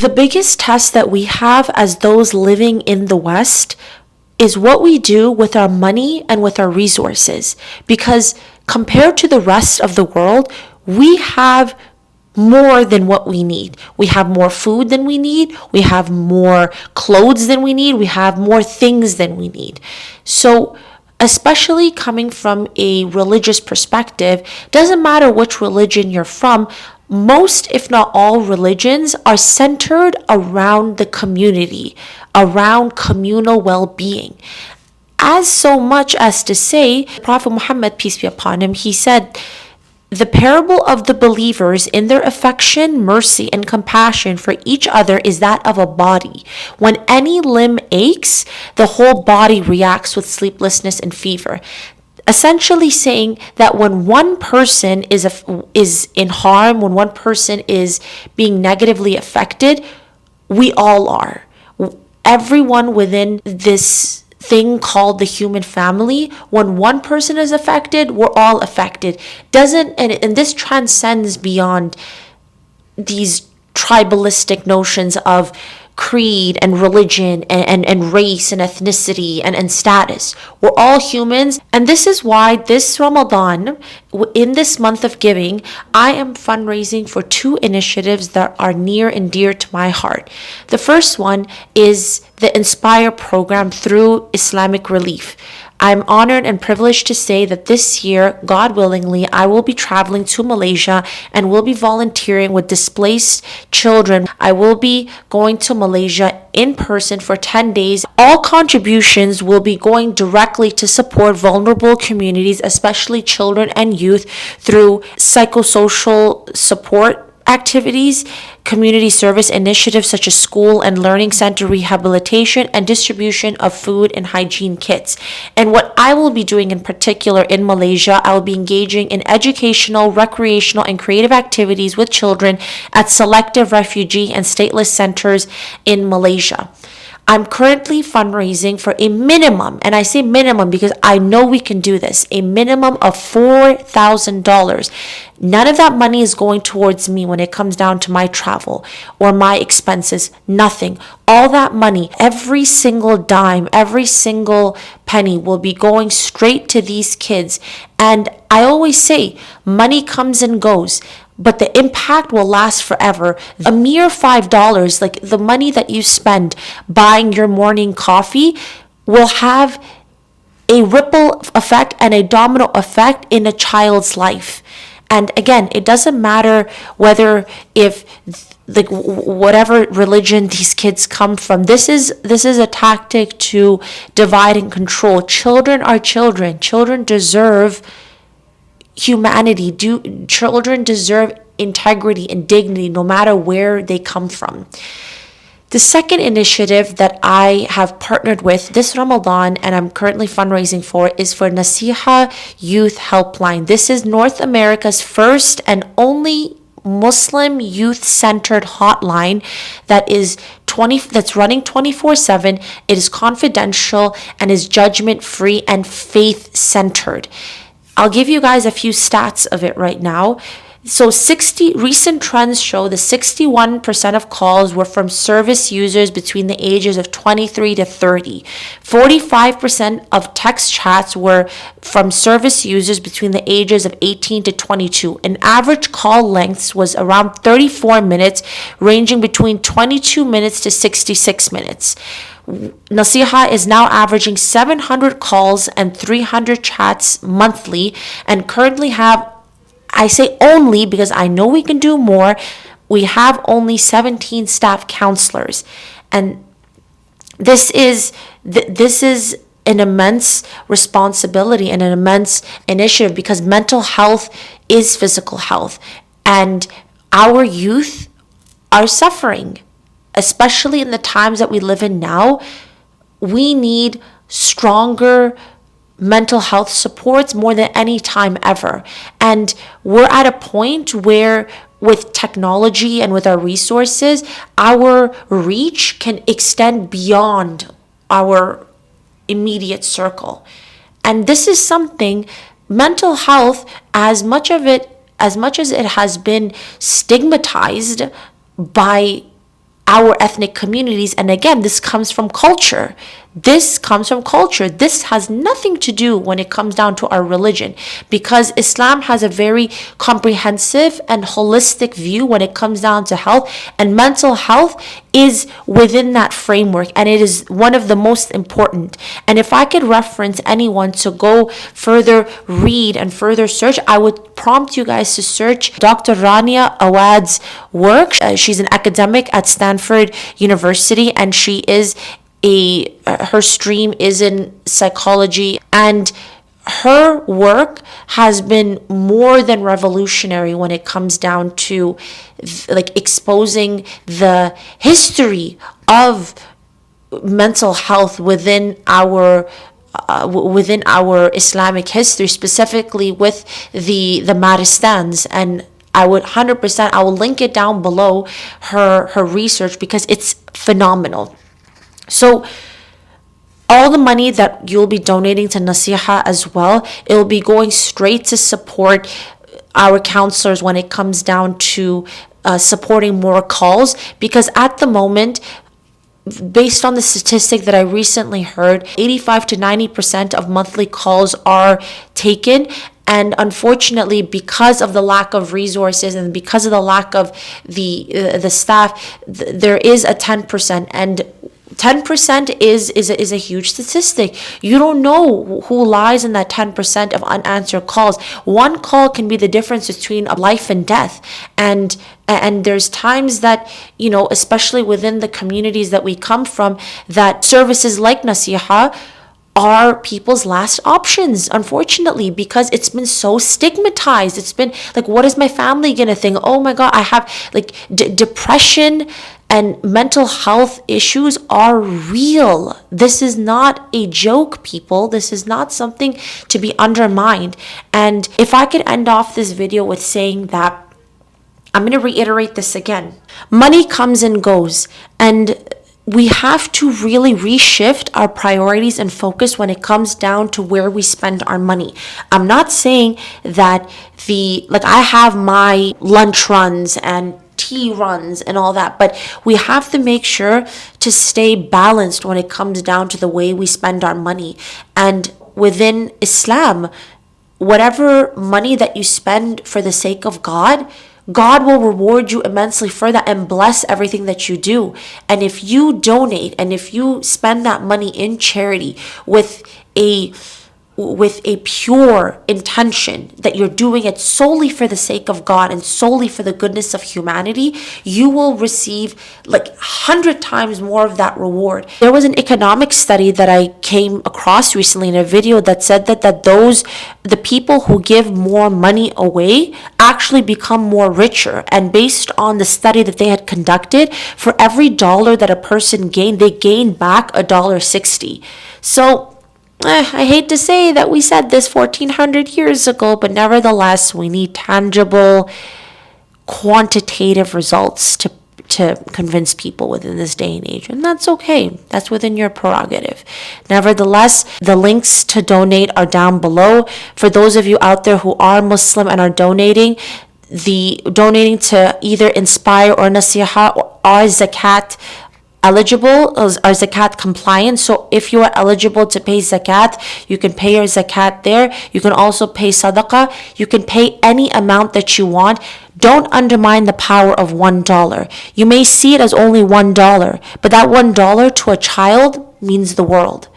The biggest test that we have as those living in the West is what we do with our money and with our resources. Because compared to the rest of the world, we have more than what we need. We have more food than we need. We have more clothes than we need. We have more things than we need. So, especially coming from a religious perspective, doesn't matter which religion you're from, most, if not all, religions are centered around the community, around communal well-being. As so much as to say, Prophet Muhammad, peace be upon him, he said, the parable of the believers in their affection, mercy, and compassion for each other is that of a body. When any limb aches, the whole body reacts with sleeplessness and fever. Essentially saying that when one person is in harm, when one person is being negatively affected, we all are. Everyone within this thing called the human family, when one person is affected, we're all affected. And this transcends beyond these tribalistic notions of creed and religion and race and ethnicity and status. We're all humans, and this is why this Ramadan, in this month of giving, I am fundraising for two initiatives that are near and dear to my heart. The first one is the Inspire program through Islamic Relief. I'm honored and privileged to say that this year, God willingly, I will be traveling to Malaysia and will be volunteering with displaced children. I will be going to Malaysia in person for 10 days. All contributions will be going directly to support vulnerable communities, especially children and youth, through psychosocial support activities, community service initiatives such as school and learning center rehabilitation, and distribution of food and hygiene kits. And what I will be doing in particular in Malaysia, I will be engaging in educational, recreational, and creative activities with children at selective refugee and stateless centers in Malaysia. I'm currently fundraising for a minimum, and I say minimum because I know we can do this, a minimum of $4,000. None of that money is going towards me when it comes down to my travel or my expenses, nothing. All that money, every single dime, every single penny will be going straight to these kids. And I always say, money comes and goes, but the impact will last forever. A mere $5, like the money that you spend buying your morning coffee, will have a ripple effect and a domino effect in a child's life. And again, it doesn't matter if whatever religion these kids come from. This is a tactic to divide and control. Children are children. Children deserve humanity. Children deserve integrity and dignity no matter where they come from. The second initiative that I have partnered with this Ramadan and I'm currently fundraising for is for Naseeha Youth Helpline. This is North America's first and only Muslim youth-centered hotline that's running 24/7. It is confidential and is judgment-free and faith-centered. I'll give you guys a few stats of it right now. So recent trends show that 61% of calls were from service users between the ages of 23 to 30. 45% of text chats were from service users between the ages of 18 to 22. And average call lengths was around 34 minutes, ranging between 22 minutes to 66 minutes. Naseeha is now averaging 700 calls and 300 chats monthly, and currently have, I say only because I know we can do more, we have only 17 staff counselors. And this is an immense responsibility and an immense initiative, because mental health is physical health, and our youth are suffering. Especially in the times that we live in now, we need stronger mental health supports more than any time ever. And we're at a point where with technology and with our resources, our reach can extend beyond our immediate circle. And this is something, mental health, as much as it has been stigmatized by our ethnic communities. And again, this comes from culture. This comes from culture. This has nothing to do when it comes down to our religion, because Islam has a very comprehensive and holistic view when it comes down to health, and mental health is within that framework, and it is one of the most important. And if I could reference anyone to go further read and further search, I would prompt you guys to search Dr. Rania Awaad's work. She's an academic at Stanford University, and her stream is in psychology, and her work has been more than revolutionary when it comes down to like exposing the history of mental health within our Islamic history, specifically with the Maristans. And I will link it down below, her research, because it's phenomenal. So all the money that you'll be donating to Naseeha as well, it will be going straight to support our counselors when it comes down to supporting more calls. Because at the moment, based on the statistic that I recently heard, 85 to 90% of monthly calls are taken. And unfortunately, because of the lack of resources and because of the lack of the staff, there is a 10%, and 10% is a huge statistic. You don't know who lies in that 10% of unanswered calls. One call can be the difference between a life and death. And there's times that, especially within the communities that we come from, that services like Naseeha are people's last options, unfortunately, because it's been so stigmatized. It's been like, what is my family gonna think? Oh my God, I have like depression, and mental health issues are real. This is not a joke, people. This is not something to be undermined. And if I could end off this video with saying that, I'm going to reiterate this again. Money comes and goes, and we have to really reshift our priorities and focus when it comes down to where we spend our money. I'm not saying that I have my lunch runs and tea runs and all that, but we have to make sure to stay balanced when it comes down to the way we spend our money. And within Islam, whatever money that you spend for the sake of God, God will reward you immensely for that and bless everything that you do. And if you donate and if you spend that money in charity with a pure intention that you're doing it solely for the sake of God and solely for the goodness of humanity, you will receive like 100 times more of that reward. There was an economic study that I came across recently in a video that said that the people who give more money away actually become more richer. And based on the study that they had conducted, for every dollar that a person gained, they gained back $1.60. So I hate to say that we said this 1400 years ago, but nevertheless, we need tangible, quantitative results to convince people within this day and age. And that's okay. That's within your prerogative. Nevertheless, the links to donate are down below. For those of you out there who are Muslim and are donating to either Inspire or Naseeha are Zakat eligible, are Zakat compliant. So if you are eligible to pay Zakat, you can pay your Zakat there. You can also pay Sadaqah. You can pay any amount that you want. Don't undermine the power of $1. You may see it as only $1, but that $1 to a child means the world.